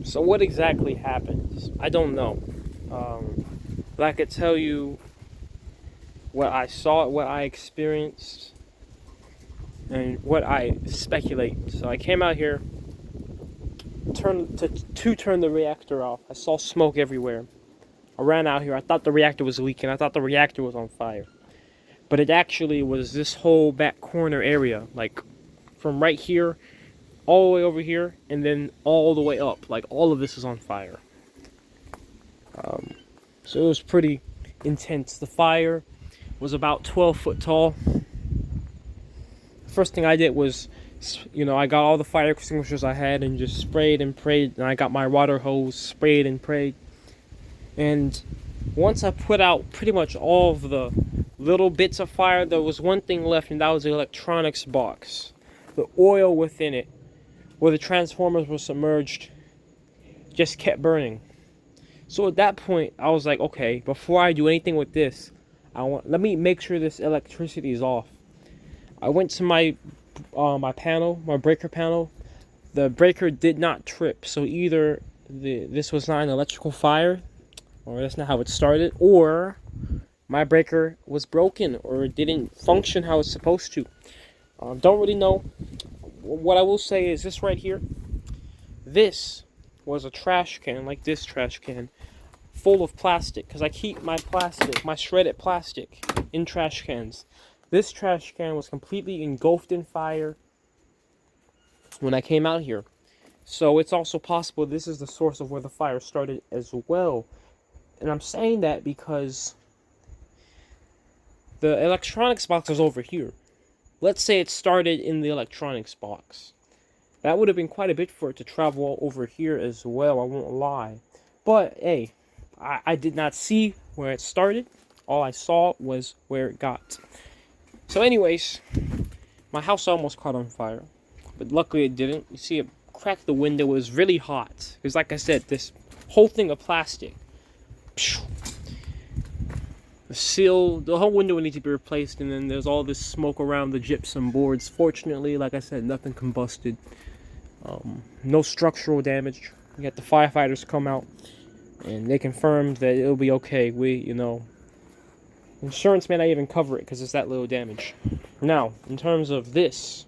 So what exactly happens? I don't know. But I could tell you what I saw, what I experienced, and what I speculate. So I came out here, turn the reactor off. I saw smoke everywhere. I ran out here. I thought the reactor was leaking. I thought the reactor was on fire. But it actually was this whole back corner area, like from right here all the way over here, and then all the way up. Like all of this is on fire. So it was pretty intense. The fire was about 12 foot tall. First thing I did was, I got all the fire extinguishers I had and just sprayed and prayed. And I got my water hose, sprayed and prayed. And once I put out pretty much all of the little bits of fire, there was one thing left, and that was the electronics box. The oil within it, where the transformers were submerged, just kept burning. So at that point, I was like, okay, before I do anything with this, let me make sure this electricity is off. I went to my breaker panel. The breaker did not trip, so either this was not an electrical fire, or that's not how it started, or my breaker was broken, or it didn't function how it's supposed to. Don't really know. What I will say is this right here. This was a trash can, like this trash can, full of plastic, because I keep my shredded plastic, in trash cans. This trash can was completely engulfed in fire when I came out here. So it's also possible this is the source of where the fire started as well. And I'm saying that because the electronics box is over here. Let's say it started in the electronics box. That would have been quite a bit for it to travel over here as well, I won't lie. But hey, I did not see where it started. All I saw was where it got. So anyways, my house almost caught on fire, but luckily it didn't. You see, it cracked the window. It was really hot. Because like I said, this whole thing of plastic. The whole window would need to be replaced, and then there's all this smoke around the gypsum boards. Fortunately, like I said, nothing combusted. No structural damage. We had the firefighters come out, and they confirmed that it'll be okay. Insurance may not even cover it because it's that little damage. Now, in terms of this,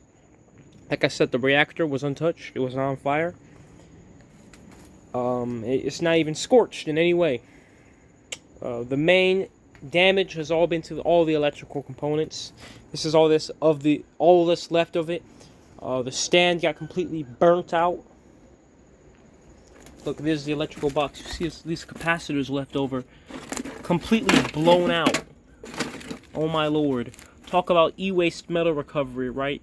like I said, the reactor was untouched. It was not on fire. It's not even scorched in any way. The main damage has all been to all the electrical components. This is all this left of it. The stand got completely burnt out. Look, there's the electrical box. You see these capacitors left over, completely blown out. Oh my lord. Talk about e-waste metal recovery, right?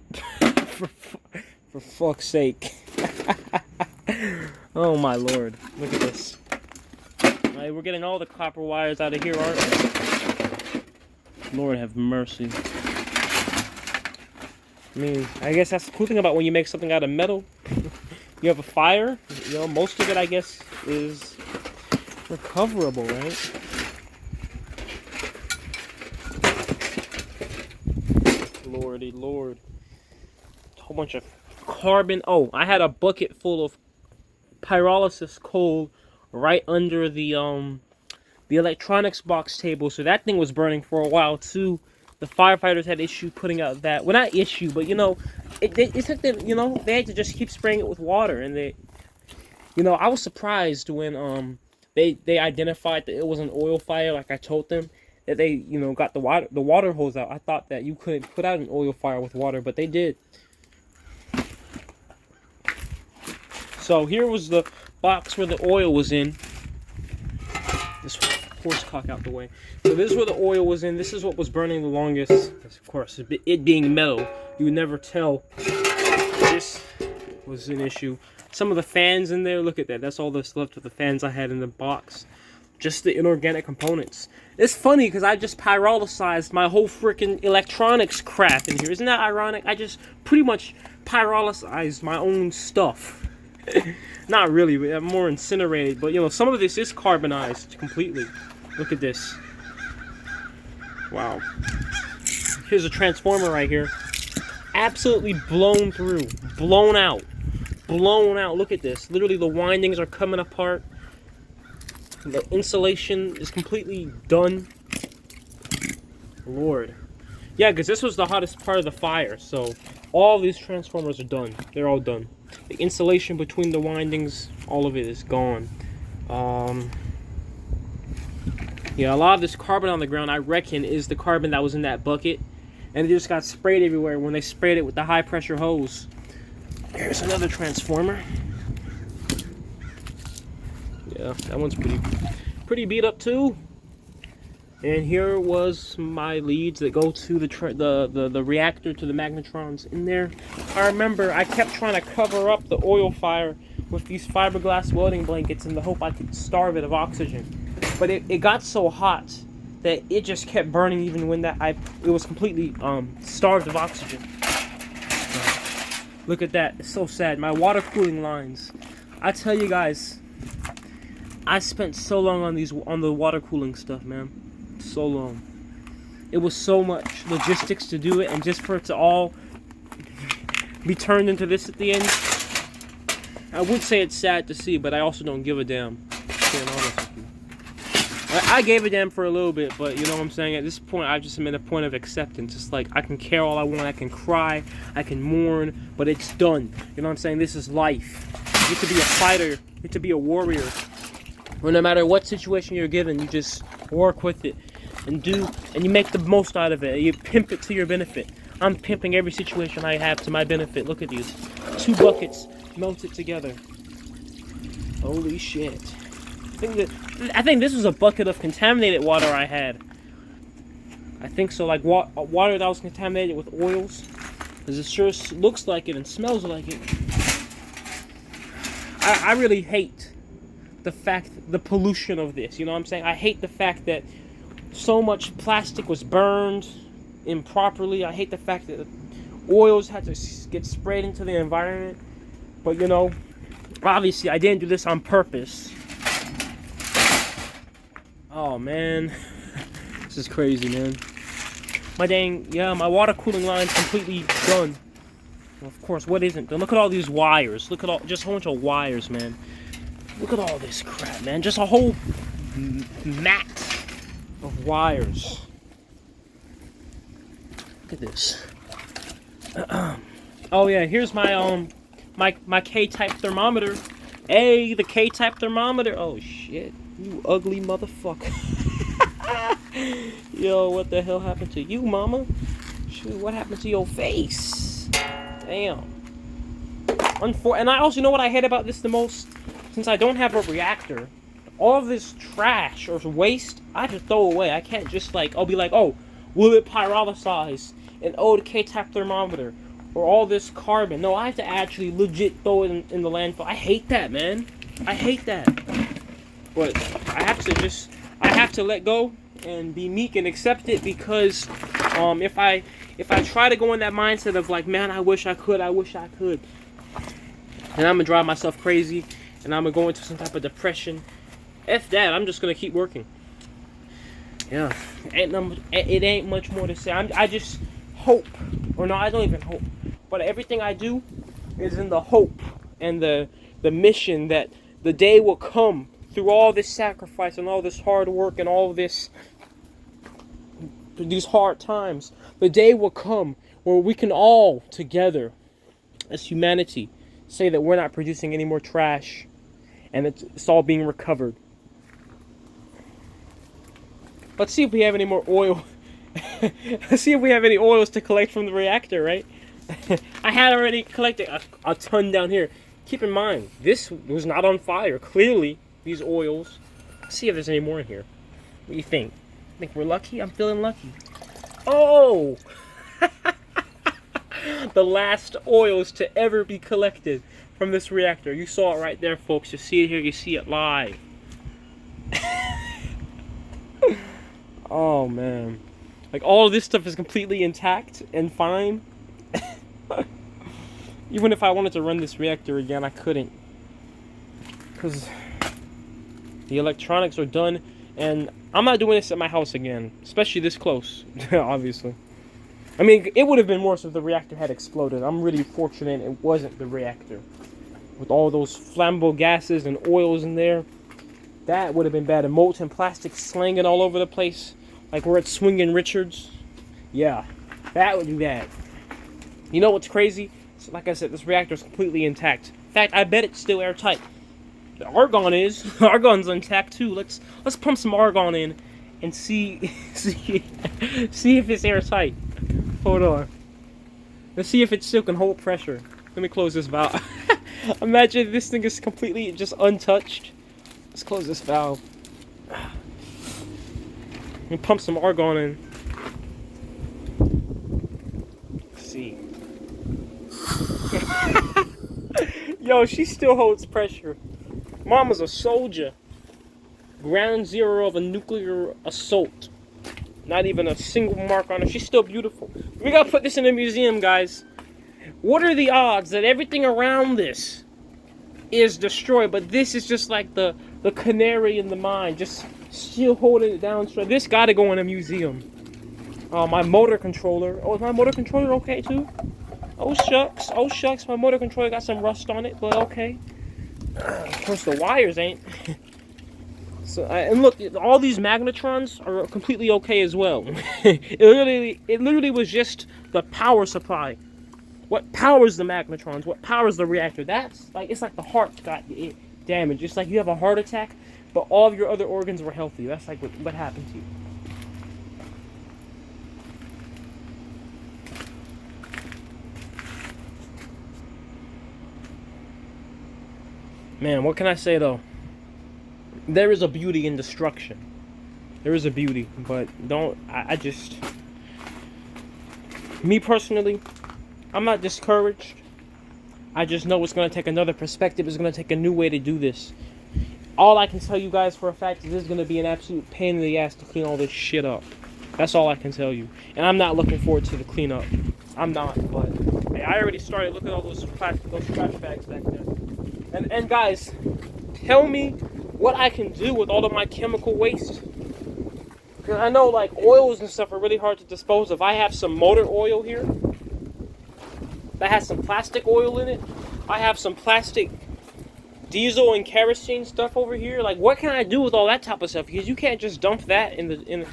for fuck's sake. Oh my lord. Look at this. Alright, we're getting all the copper wires out of here, aren't we? Lord have mercy. I mean, I guess that's the cool thing about when you make something out of metal. You have a fire, most of it, I guess, is recoverable, right? Lordy Lord. A whole bunch of carbon. Oh, I had a bucket full of pyrolysis coal right under the electronics box table, so that thing was burning for a while too. The firefighters had issue putting out that, well, not issue, but it took them, they had to just keep spraying it with water, and I was surprised when they identified that it was an oil fire, like I told them, that they got the water hose out. I thought that you couldn't put out an oil fire with water, but they did. So here was the box where the oil was in. This horse cock out the way. So this is where the oil was in. This is what was burning the longest. Of course, it being metal, you would never tell this was an issue. Some of the fans in there, look at that. That's all that's left of the fans I had in the box. Just the inorganic components. It's funny because I just pyrolyzed my whole freaking electronics crap in here. Isn't that ironic? I just pretty much pyrolyzed my own stuff. Not really, I'm more incinerated, but some of this is carbonized completely. Look at this. Wow. Here's a transformer right here. Absolutely blown through, blown out. blown out. Look at this. Literally, the windings are coming apart. The insulation is completely done. Lord. Yeah, because this was the hottest part of the fire. So all these transformers are done. They're all done. The insulation between the windings, all of it is gone. Yeah, a lot of this carbon on the ground, I reckon, is the carbon that was in that bucket. And it just got sprayed everywhere when they sprayed it with the high pressure hose. There's another transformer. Yeah, that one's pretty beat up too. And here was my leads that go to the reactor, to the magnetrons in there. I remember I kept trying to cover up the oil fire with these fiberglass welding blankets in the hope I could starve it of oxygen. But it got so hot that it just kept burning even when it was completely starved of oxygen. Look at that. It's so sad. My water cooling lines. I tell you guys, I spent so long on the water cooling stuff, man. So long. It was so much logistics to do it, and just for it to all be turned into this at the end. I would say it's sad to see, but I also don't give a damn. Being honest with you. I gave a damn for a little bit, but you know what I'm saying? At this point, I've just been at a point of acceptance. It's like, I can care all I want, I can cry, I can mourn, but it's done. You know what I'm saying? This is life. You get to be a fighter, you get to be a warrior. Where no matter what situation you're given, you just work with it and you make the most out of it. You pimp it to your benefit. I'm pimping every situation I have to my benefit. Look at these. 2 buckets melted together. Holy shit. I think this was a bucket of contaminated water I had. I think so, like water that was contaminated with oils. Because it sure looks like it and smells like it. I really hate the pollution of this. You know what I'm saying? I hate the fact that so much plastic was burned improperly. I hate the fact that oils had to get sprayed into the environment. But you know, obviously I didn't do this on purpose. Oh man, this is crazy, man. My water cooling line's completely done. Well, of course, what isn't? Look at all these wires. Look at just a whole bunch of wires, man. Look at all this crap, man. Just a whole mat of wires. Look at this. Oh yeah, here's my my K-type thermometer. Hey, the K-type thermometer. Oh shit, you ugly motherfucker. Yo, what the hell happened to you, mama? Shoot, what happened to your face? Damn. And I also know what I hate about this the most. Since I don't have a reactor, all of this trash or waste, I just throw away. I can't just I'll be like, oh, will it pyrolyze? And oh, the K-type thermometer. Or all this carbon. No, I have to actually legit throw it in the landfill. I hate that, man. I hate that. But I have to let go and be meek and accept it, because if I try to go in that mindset of like, man, I wish I could, and I'm gonna drive myself crazy, and I'm gonna go into some type of depression. F that, I'm just gonna keep working. Yeah, it ain't much more to say. I just hope, or no, I don't even hope, but everything I do is in the hope and the mission that the day will come through all this sacrifice and all this hard work and all these hard times. The day will come where we can all together as humanity say that we're not producing any more trash and it's all being recovered. Let's see if we have any more oil. Let's see if we have any oils to collect from the reactor, right? I had already collected a ton down here. Keep in mind, this was not on fire. Clearly, these oils. Let's see if there's any more in here. What do you think? Think we're lucky? I'm feeling lucky. Oh! The last oils to ever be collected from this reactor. You saw it right there, folks. You see it here. You see it live. Oh, man. Like, all of this stuff is completely intact and fine. Even if I wanted to run this reactor again, I couldn't. Because the electronics are done, and I'm not doing this at my house again. Especially this close, obviously. I mean, it would have been worse if the reactor had exploded. I'm really fortunate it wasn't the reactor. with all those flammable gases and oils in there. That would have been bad. And molten plastic slinging all over the place, like we're at Swingin' Richards. Yeah, that would be bad. You know what's crazy? So like I said, this reactor is completely intact. In fact, I bet it's still airtight. The argon is. Argon's intact too. Let's pump some argon in and see if it's airtight. Hold on. Let's see if it still can hold pressure. Let me close this valve. Imagine this thing is completely just untouched. Let's close this valve. And pump some argon in. Let's see. Yo, she still holds pressure. Mama's a soldier. Ground zero of a nuclear assault. Not even a single mark on her. She's still beautiful. We gotta put this in a museum, guys. What are the odds that everything around this is destroyed, but this is just like the canary in the mine, just still holding it down straight? This gotta go in a museum. My motor controller. Oh, is my motor controller okay too? Oh shucks, oh shucks, my motor controller got some rust on it, but okay. Of course the wires ain't. So and look, all these magnetrons are completely okay as well. It literally was just the power supply. What powers the magnetrons? What powers the reactor? That's like, it's like the heart got damaged. It's like you have a heart attack, but all of your other organs were healthy. That's like what happened to you. Man, what can I say though? There is a beauty in destruction. There is a beauty, but I just, me personally, I'm not discouraged. I just know it's going to take another perspective. It's going to take a new way to do this. All I can tell you guys for a fact is this is going to be an absolute pain in the ass to clean all this shit up. That's all I can tell you. And I'm not looking forward to the cleanup. I'm not, but hey, I already started looking at all those trash bags back there. And guys, tell me what I can do with all of my chemical waste. Because I know like oils and stuff are really hard to dispose of. I have some motor oil here that has some plastic oil in it. I have some plastic diesel and kerosene stuff over here. Like, what can I do with all that type of stuff? Because you can't just dump that in the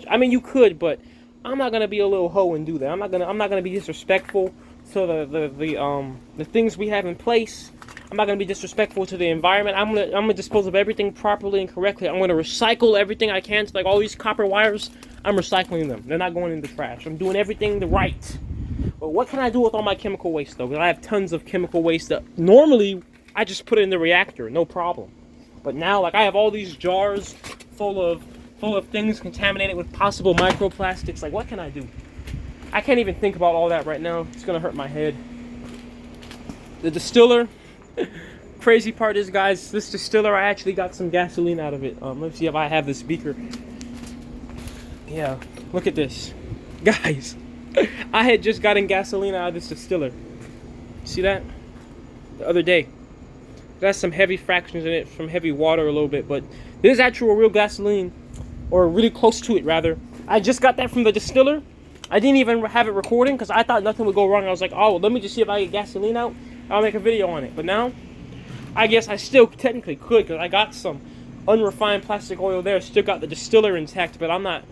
I mean, you could, but I'm not gonna be a little hoe and do that. I'm not gonna be disrespectful to the things we have in place. I'm not gonna be disrespectful to the environment. I'm gonna dispose of everything properly and correctly. I'm gonna recycle everything I can. So like all these copper wires, I'm recycling them. They're not going in the trash. I'm doing everything the right. But what can I do with all my chemical waste though? Because I have tons of chemical waste that normally I just put it in the reactor, no problem. But now, like, I have all these jars full of things contaminated with possible microplastics. Like, what can I do? I can't even think about all that right now. It's gonna hurt my head. The distiller. Crazy part is, guys, this distiller, I actually got some gasoline out of it. Let's see if I have this beaker. Yeah, look at this, guys. I had just gotten gasoline out of this distiller. See that? The other day. That's some heavy fractions in it from heavy water a little bit, but this is actual real gasoline, or really close to it rather. I just got that from the distiller. I didn't even have it recording because I thought nothing would go wrong. I was like, oh, well, let me just see if I get gasoline out. I'll make a video on it. But now, I guess I still technically could because I got some unrefined plastic oil there. Still got the distiller intact, but I'm not.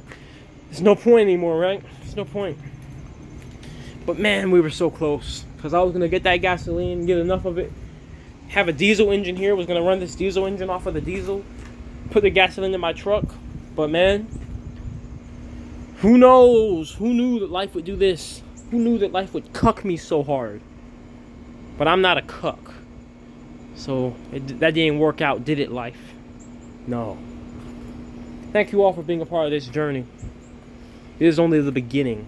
There's no point anymore, right? There's no point. But man, we were so close because I was gonna get that gasoline, get enough of it. Have a diesel engine here, was gonna run this diesel engine off of the diesel, put the gasoline in my truck. But man, who knows? Who knew that life would do this? Who knew that life would cuck me so hard? But I'm not a cuck. So that didn't work out, did it, life? No. Thank you all for being a part of this journey. It is only the beginning.